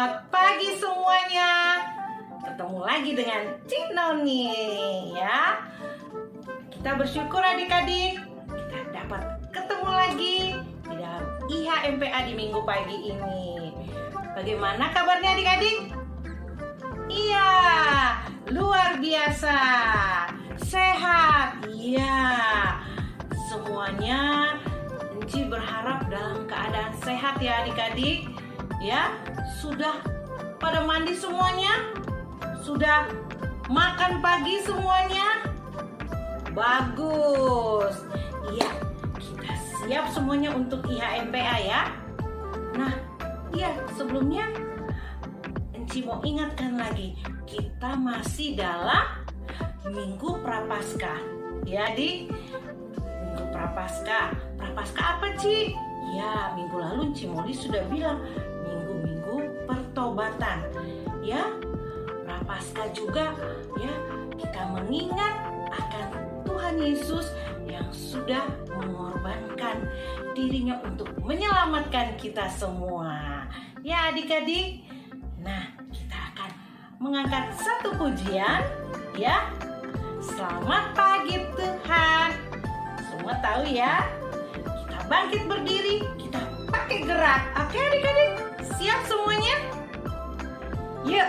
Selamat pagi semuanya. Ketemu lagi dengan Cik Noni ya. Kita bersyukur adik-adik kita dapat ketemu lagi di dalam IHMPA di minggu pagi ini. Bagaimana kabarnya adik-adik? Iya, luar biasa. Sehat. Iya. Semuanya Enci berharap dalam keadaan sehat ya adik-adik. Ya, sudah pada mandi semuanya? Sudah makan pagi semuanya? Bagus. Iya, kita siap semuanya untuk IHMPA ya. Nah, iya sebelumnya Enci mau ingatkan lagi, kita masih dalam Minggu Prapaskah. Ya, Dik. Minggu Prapaskah. Prapaskah apa, Ci? Ya, minggu lalu Enci Moli sudah bilang minggu-minggu pertobatan. Ya, Prapaskah juga ya, kita mengingat akan Tuhan Yesus yang sudah mengorbankan dirinya untuk menyelamatkan kita semua. Ya, adik-adik. Nah, kita akan mengangkat satu pujian ya. Selamat pagi Tuhan. Semua tahu ya. Kita bangkit berdiri, kita pakai gerak. Oke adik-adik, siap semuanya? Yuk.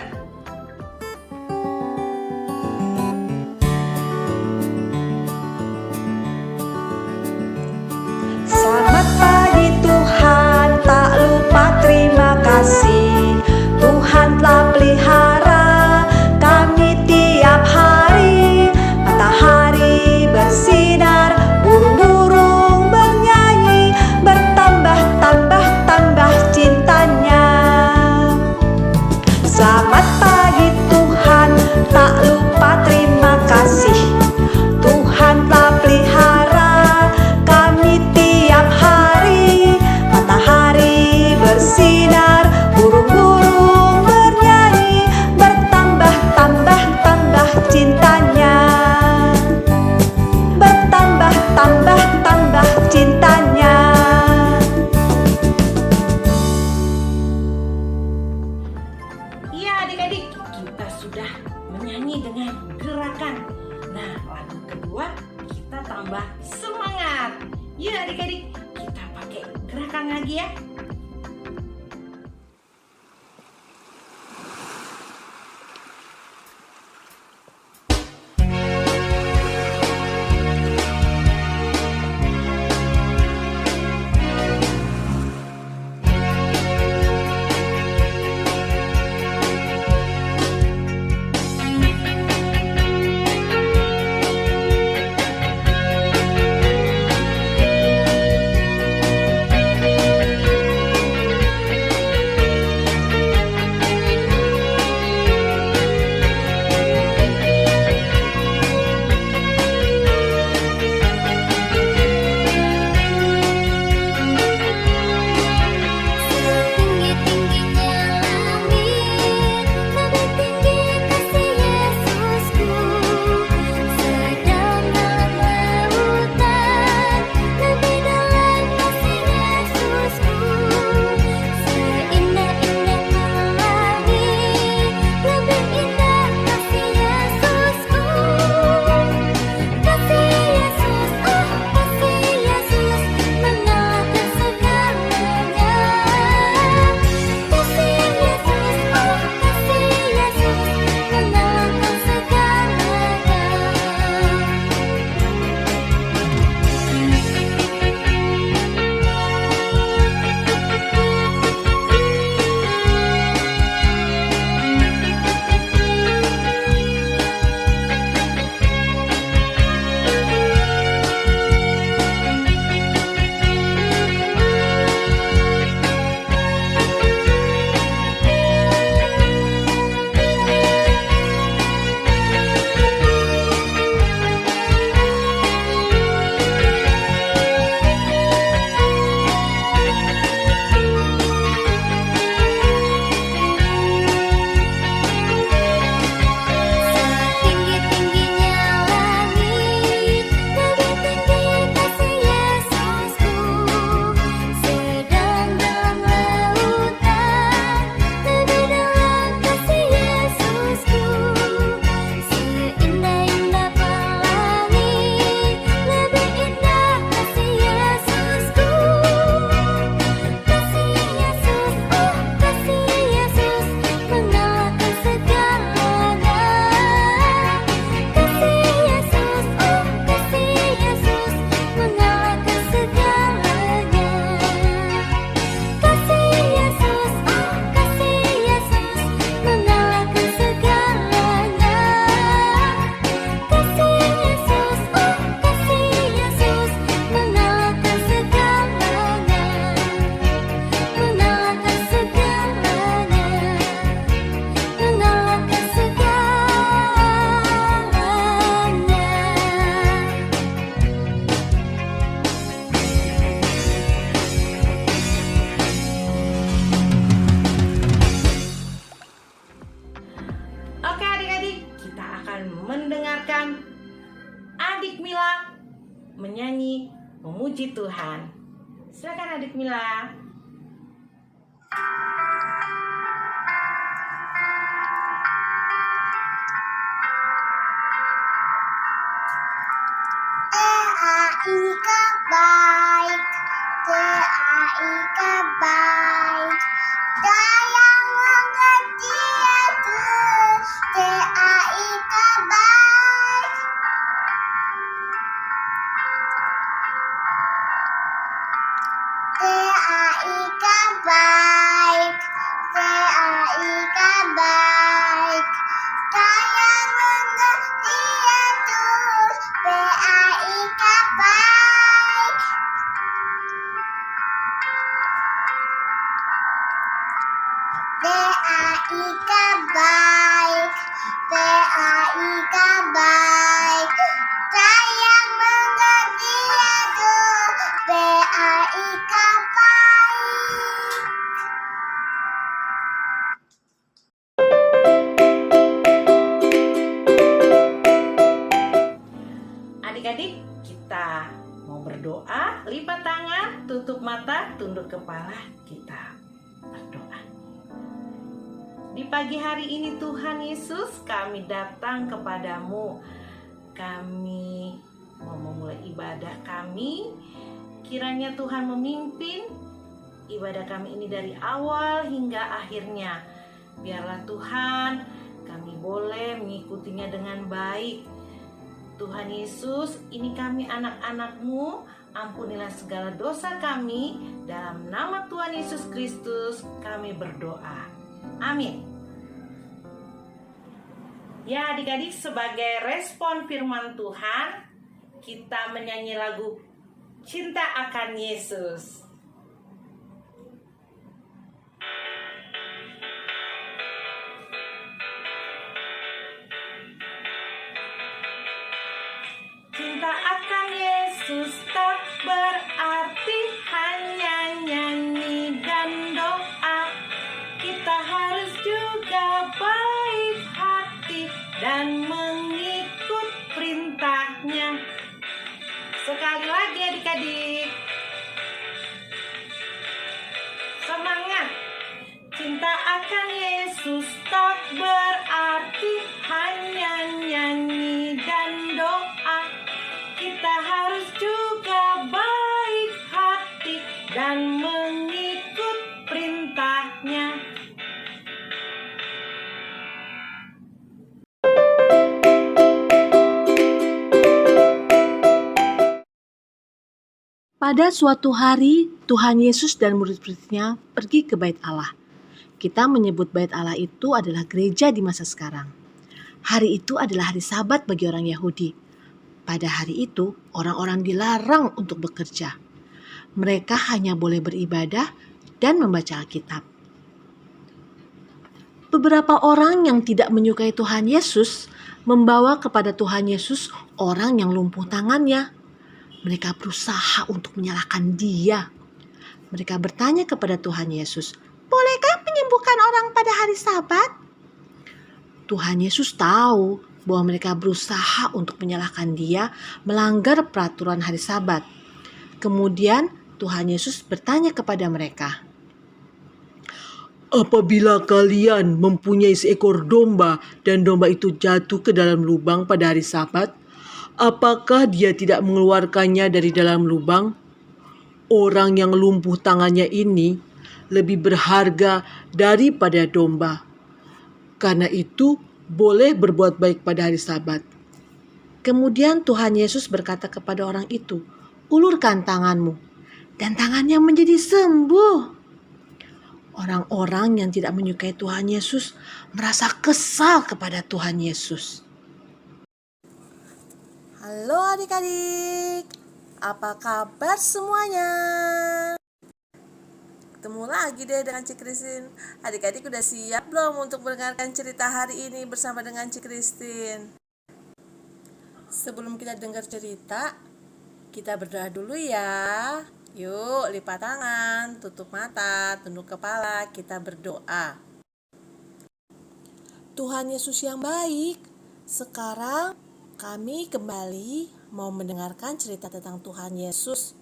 Selamat pagi Tuhan, tak lupa terima kasih. Tuhan telah pelihara kami tiap hari. Matahari bersinar, burung-burung bernyanyi, bertambah-tambah cintanya. Selamat pagi Tuhan, tak lupa terima kasih. Tuhan telah pelihara kami tiap hari. Matahari bersinar, burung-burung bernyanyi, bertambah-tambah cintanya. Bertambah-tambah cintanya. Iya adik-adik, kita sudah menyanyi dengan gerakan. Nah, lagu kedua kita tambah semangat. Yuk adik-adik, kita pakai gerakan lagi ya. adik Mila menyanyi memuji Tuhan. Silakan adik Mila. Ika baik, Ika baik, sayang mengerti Yesus, Ika baik, Ika baik, Ika baik, sayang mengerti Yesus, Ika baik. Ika baik, Ika baik, sayang mengerti Yesus, Ika baik. Adik-adik, kita mau berdoa, lipat tangan, tutup mata, tunduk kepala, kita berdoa. Di pagi hari ini Tuhan Yesus, kami datang kepadamu. Kami mau memulai ibadah kami. Kiranya Tuhan memimpin ibadah kami ini dari awal hingga akhirnya. Biarlah Tuhan, kami boleh mengikutinya dengan baik. Tuhan Yesus, ini kami anak-anak-Mu, ampunilah segala dosa kami. Dalam nama Tuhan Yesus Kristus kami berdoa. Amin. Ya adik-adik, sebagai respon firman Tuhan, kita menyanyi lagu Cinta Akan Yesus. Cinta akan Yesus tak berarti hanya nyanyi dan doa. Kita harus juga baik hati dan mengikut perintahnya. Sekali lagi adik-adik. Semangat. Cinta akan Yesus tak berarti hanya nyanyi dan doa. Kita harus juga baik hati dan mengikut perintahnya. Pada suatu hari, Tuhan Yesus dan murid-muridnya pergi ke Bait Allah. Kita menyebut Bait Allah itu adalah gereja di masa sekarang. Hari itu adalah hari Sabat bagi orang Yahudi. Pada hari itu, orang-orang dilarang untuk bekerja. Mereka hanya boleh beribadah dan membaca Alkitab. Beberapa orang yang tidak menyukai Tuhan Yesus membawa kepada Tuhan Yesus orang yang lumpuh tangannya. Mereka berusaha untuk menyalahkan Dia. Mereka bertanya kepada Tuhan Yesus, "Bolehkah menyembuhkan orang pada hari Sabat?" Tuhan Yesus tahu bahwa mereka berusaha untuk menyalahkan Dia, melanggar peraturan hari Sabat. Kemudian Tuhan Yesus bertanya kepada mereka, "Apabila kalian mempunyai seekor domba dan domba itu jatuh ke dalam lubang pada hari Sabat, apakah dia tidak mengeluarkannya dari dalam lubang? Orang yang lumpuh tangannya ini lebih berharga daripada domba. Karena itu, boleh berbuat baik pada hari Sabat." Kemudian Tuhan Yesus berkata kepada orang itu, "Ulurkan tanganmu." Dan tangannya menjadi sembuh. Orang-orang yang tidak menyukai Tuhan Yesus merasa kesal kepada Tuhan Yesus. Halo adik-adik, apa kabar semuanya? Ketemu lagi deh dengan Cik Kristin. Adik-adik udah siap belum untuk mendengarkan cerita hari ini bersama dengan Cik Kristin? Sebelum kita dengar cerita, kita berdoa dulu ya. Yuk, lipat tangan, tutup mata, tunduk kepala, kita berdoa. Tuhan Yesus yang baik, sekarang kami kembali mau mendengarkan cerita tentang Tuhan Yesus?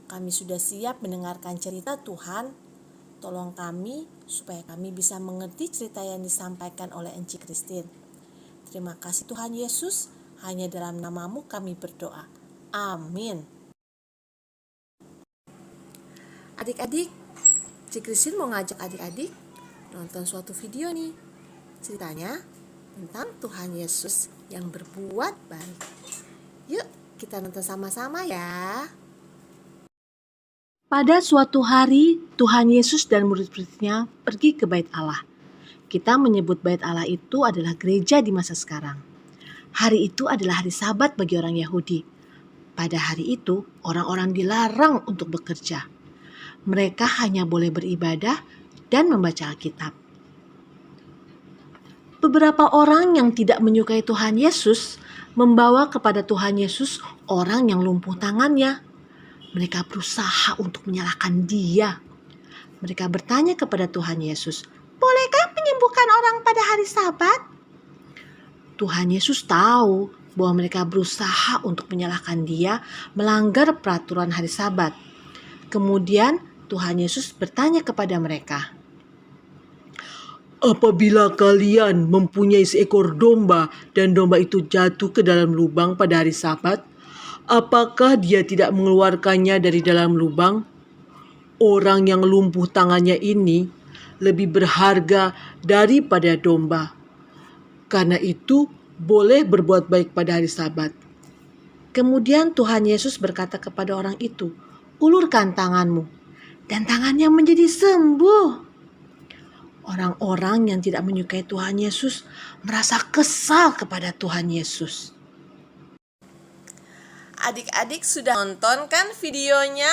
Kami sudah siap mendengarkan cerita Tuhan. Tolong kami supaya kami bisa mengerti cerita yang disampaikan oleh Enci Christine. Terima kasih Tuhan Yesus, hanya dalam namamu kami berdoa. Amin. Adik-adik, Enci Christine mau ngajak adik-adik nonton suatu video nih. Ceritanya tentang Tuhan Yesus yang berbuat baik. Yuk kita nonton sama-sama ya. Pada suatu hari, Tuhan Yesus dan murid-muridnya pergi ke Bait Allah. Kita menyebut Bait Allah itu adalah gereja di masa sekarang. Hari itu adalah hari Sabat bagi orang Yahudi. Pada hari itu, orang-orang dilarang untuk bekerja. Mereka hanya boleh beribadah dan membaca Alkitab. Beberapa orang yang tidak menyukai Tuhan Yesus membawa kepada Tuhan Yesus orang yang lumpuh tangannya. Mereka berusaha untuk menyalahkan Dia. Mereka bertanya kepada Tuhan Yesus, "Bolehkah menyembuhkan orang pada hari Sabat?" Tuhan Yesus tahu bahwa mereka berusaha untuk menyalahkan Dia melanggar peraturan hari Sabat. Kemudian Tuhan Yesus bertanya kepada mereka, "Apabila kalian mempunyai seekor domba dan domba itu jatuh ke dalam lubang pada hari Sabat, apakah dia tidak mengeluarkannya dari dalam lubang? Orang yang lumpuh tangannya ini lebih berharga daripada domba. Karena itu, boleh berbuat baik pada hari Sabat." Kemudian Tuhan Yesus berkata kepada orang itu, "Ulurkan tanganmu." Dan tangannya menjadi sembuh. Orang-orang yang tidak menyukai Tuhan Yesus merasa kesal kepada Tuhan Yesus. Adik-adik sudah nonton kan videonya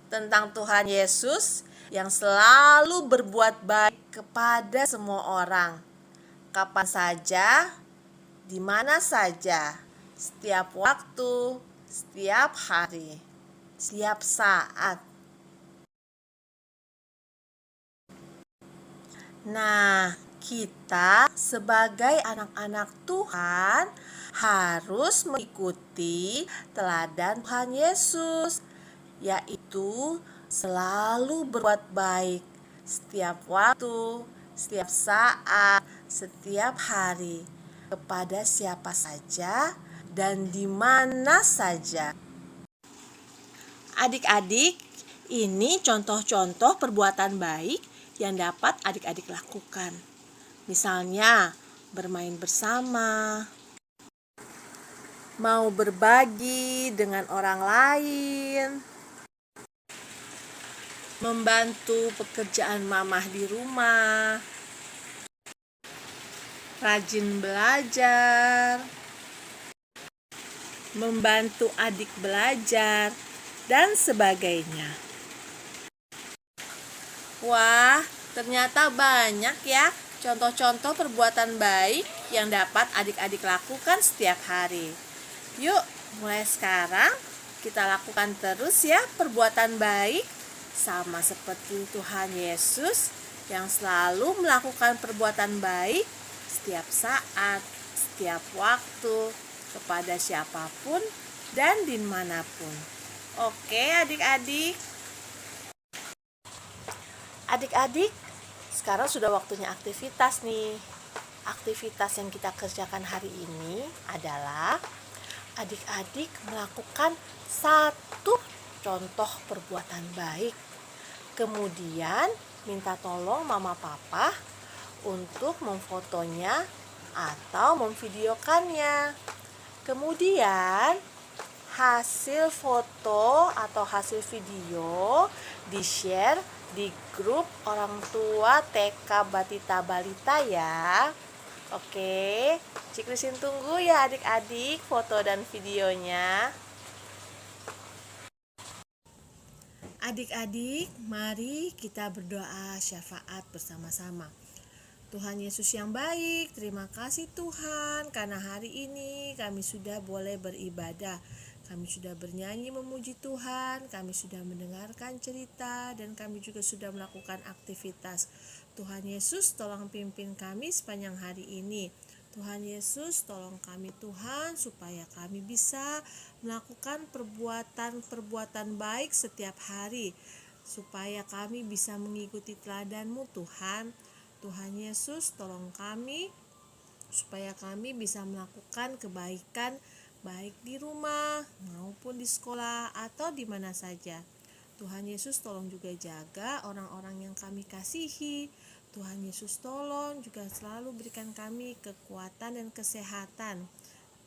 tentang Tuhan Yesus yang selalu berbuat baik kepada semua orang. Kapan saja, di mana saja, setiap waktu, setiap hari, setiap saat. Nah, kita sebagai anak-anak Tuhan harus mengikuti teladan Tuhan Yesus, yaitu selalu berbuat baik setiap waktu, setiap saat, setiap hari, kepada siapa saja dan di mana saja. Adik-adik, ini contoh-contoh perbuatan baik yang dapat adik-adik lakukan. Misalnya, bermain bersama, mau berbagi dengan orang lain, membantu pekerjaan mamah di rumah, rajin belajar, membantu adik belajar, dan sebagainya. Wah, ternyata banyak ya contoh-contoh perbuatan baik yang dapat adik-adik lakukan setiap hari. Yuk, mulai sekarang kita lakukan terus ya perbuatan baik, sama seperti Tuhan Yesus yang selalu melakukan perbuatan baik setiap saat, setiap waktu, kepada siapapun dan dimanapun. Oke adik-adik. Adik-adik, sekarang sudah waktunya aktivitas nih. Aktivitas yang kita kerjakan hari ini adalah adik-adik melakukan satu contoh perbuatan baik. Kemudian minta tolong mama papa untuk memfotonya atau memvideokannya. Kemudian hasil foto atau hasil video di-share di grup orang tua TK Batita Balita ya. Oke, Cik Christine tunggu ya adik-adik foto dan videonya. Adik-adik, mari kita berdoa syafaat bersama-sama. Tuhan Yesus yang baik, terima kasih Tuhan karena hari ini kami sudah boleh beribadah. Kami sudah bernyanyi memuji Tuhan, kami sudah mendengarkan cerita, dan kami juga sudah melakukan aktivitas. Tuhan Yesus tolong pimpin kami sepanjang hari ini. Tuhan Yesus, tolong kami Tuhan, supaya kami bisa melakukan perbuatan-perbuatan baik setiap hari, supaya kami bisa mengikuti teladan-Mu Tuhan. Tuhan Yesus, tolong kami, supaya kami bisa melakukan kebaikan, baik di rumah maupun di sekolah atau di mana saja. Tuhan Yesus, tolong juga jaga orang-orang yang kami kasihi. Tuhan Yesus, tolong juga selalu berikan kami kekuatan dan kesehatan.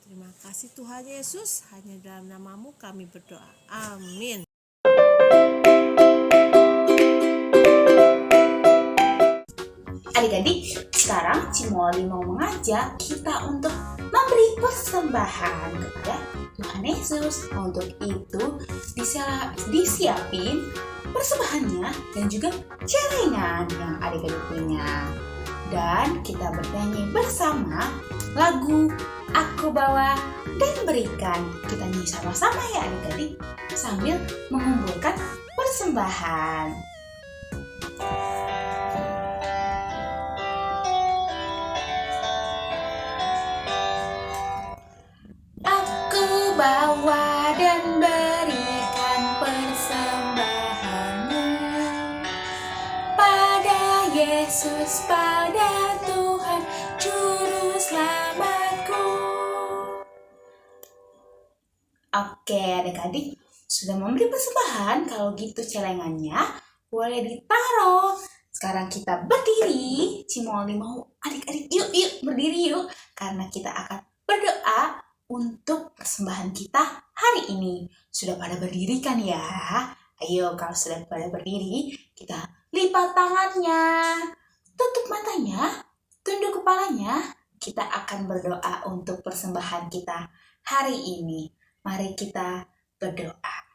Terima kasih Tuhan Yesus, hanya dalam nama-Mu kami berdoa. Amin. Adik-adik, sekarang Cimoli mau mengajak kita untuk memberi persembahan kepada Tuhan Yesus. Untuk itu disiapin persembahannya dan juga celengan yang adik-adik punya. Dan kita bernyanyi bersama lagu Aku Bawa dan Berikan. Kita nyanyi sama-sama ya adik-adik sambil mengumpulkan persembahan. Bawa dan berikan persembahanmu pada Yesus, pada Tuhan Juru Selamatku. Oke adik-adik, sudah memberi persembahan? Kalau gitu celengannya boleh ditaruh. Sekarang kita berdiri. Cimoli mau adik-adik yuk berdiri yuk, karena kita akan berdoa untuk persembahan kita hari ini. Sudah pada berdiri kan ya? Ayo, kalau sudah pada berdiri, kita lipat tangannya, tutup matanya, tunduk kepalanya. Kita akan berdoa untuk persembahan kita hari ini. Mari kita berdoa.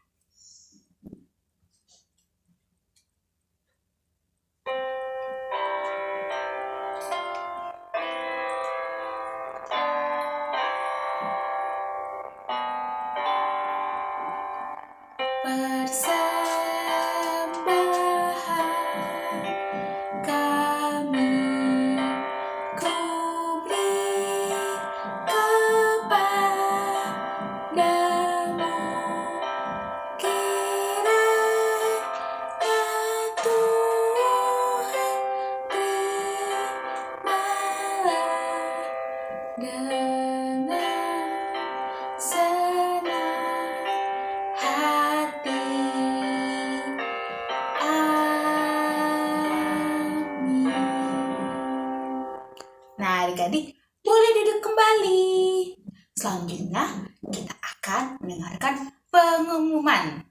Persembahan kami ku beri kepadamu, kiranya Tuhan terimalah dengan senang hati. Amin. Nah adik-adik boleh duduk kembali. Selanjutnya kita akan mendengarkan pengumuman.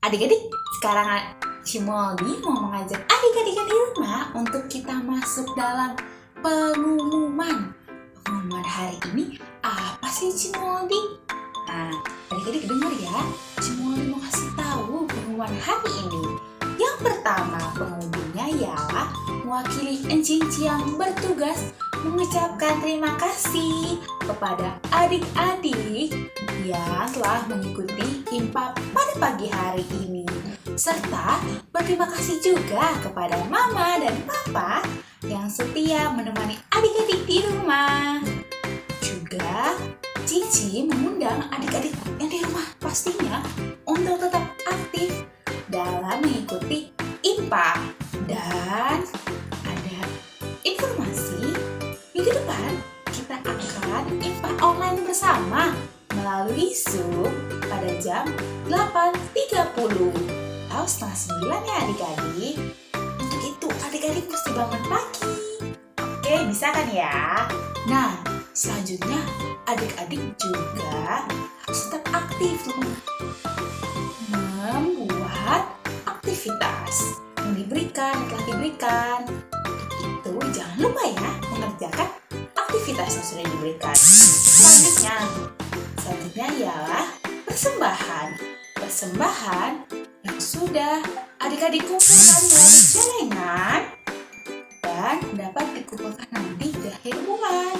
Adik-adik, sekarang Cimoli mau mengajak adik-adik di rumah untuk kita masuk dalam pengumuman. Pengumuman hari ini apa sih Cimoli? Nah, adik-adik dengar ya, Cimoli mau kasih tahu pengumuman hari ini. Yang pertama, pengumumannya ialah mewakili Encinci yang bertugas mengucapkan terima kasih kepada adik-adik yang telah mengikuti IMPA pada pagi hari ini. Serta berterima kasih juga kepada Mama dan Papa yang setia menemani adik-adik di rumah. Juga Cici mengundang adik-adik yang di rumah pastinya untuk tetap aktif dalam mengikuti IMPA. Dan ada informasi, minggu depan kita akan IMPA online bersama melalui Zoom pada jam 8.30 atau setengah 9 ya adik-adik. Untuk itu adik-adik mesti bangun pagi. Oke, bisa kan ya? Nah, selanjutnya adik-adik juga harus tetap aktif membuat aktivitas yang telah diberikan. Untuk itu jangan lupa ya mengerjakan aktivitas yang sudah diberikan. Selanjutnya ialah persembahan yang sudah adik-adik kumpulkan melalui celengan dan dapat dikumpulkan nanti di akhir bulan.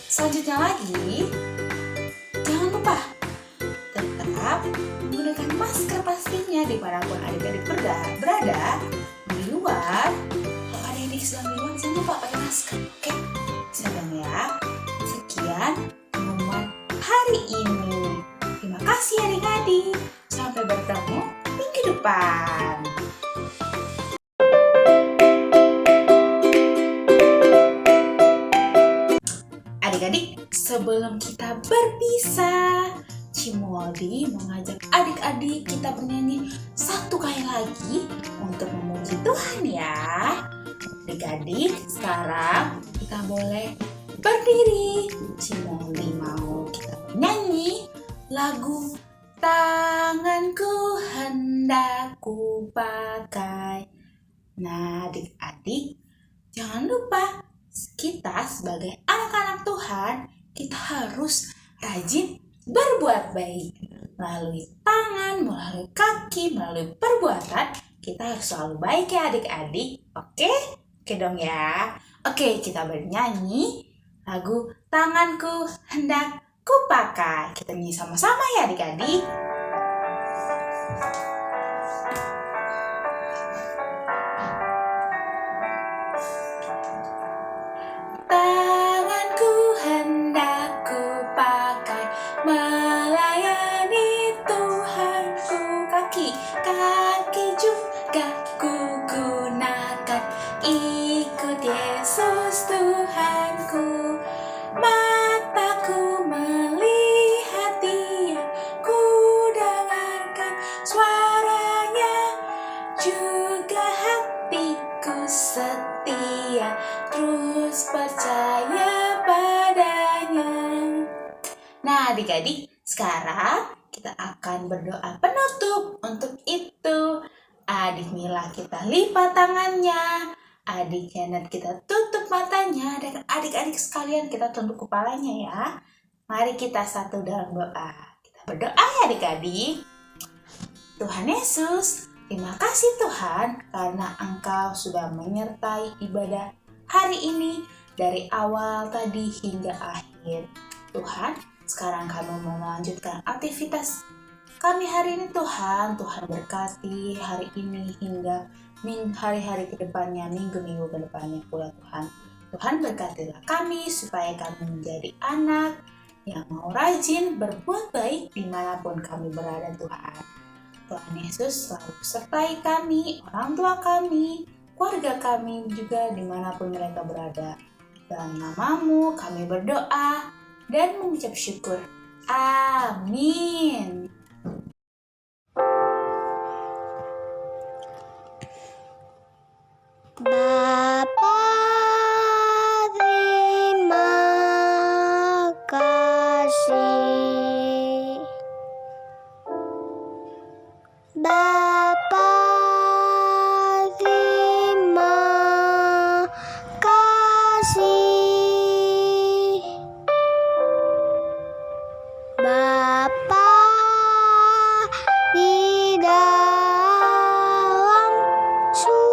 Selanjutnya lagi, jangan lupa tetap menggunakan masker pastinya dimanapun adik-adik berada di luar. Kalau adik-adik sedang di luar, jangan lupa pakai masker. kasih adik-adik. Sampai bertemu minggu depan. Adik-adik, sebelum kita berpisah, Cimoldi mengajak adik-adik kita bernyanyi satu kali lagi untuk memuji Tuhan ya. Adik-adik, sekarang kita boleh berdiri. Cimoldi mau kita bernyanyi lagu Tanganku hendak ku pakai. Nah, adik-adik, jangan lupa kita sebagai anak-anak Tuhan, kita harus rajin berbuat baik. Melalui tangan, melalui kaki, melalui perbuatan, kita harus selalu baik ya adik-adik. Oke? Oke dong ya. Oke, kita bernyanyi lagu Tanganku Hendak Ku Pakai. Kita nyanyi sama-sama ya adik-adik. Tanganku hendak ku pakai melayani Tuhanku. Kaki juga ku gunakan ikut Yesus Tuhanku. Mataku melihat Dia, ku dengarkan suaranya, juga hatiku setia, terus percaya padanya. Nah adik-adik, sekarang kita akan berdoa penutup. Untuk itu, adik Mila kita lipat tangannya, adik Janet kita tutup matanya, dan adik-adik sekalian kita tunduk kepalanya ya. Mari kita satu dalam doa. Kita berdoa ya adik-adik. Tuhan Yesus, terima kasih Tuhan karena Engkau sudah menyertai ibadah hari ini dari awal tadi hingga akhir. Tuhan, sekarang kami mau melanjutkan aktivitas kami hari ini Tuhan. Tuhan berkati hari ini hingga hari-hari ke depannya, minggu-minggu ke depannya pula Tuhan. Tuhan berkatilah kami supaya kami menjadi anak yang mau rajin berbuat baik dimanapun kami berada Tuhan. Tuhan Yesus selalu sertai kami, orang tua kami, keluarga kami juga dimanapun mereka berada. Dalam nama-Mu kami berdoa dan mengucap syukur. Amin. Bapa, terima kasih. Bapa, terima kasih. Bapa di dalam surga.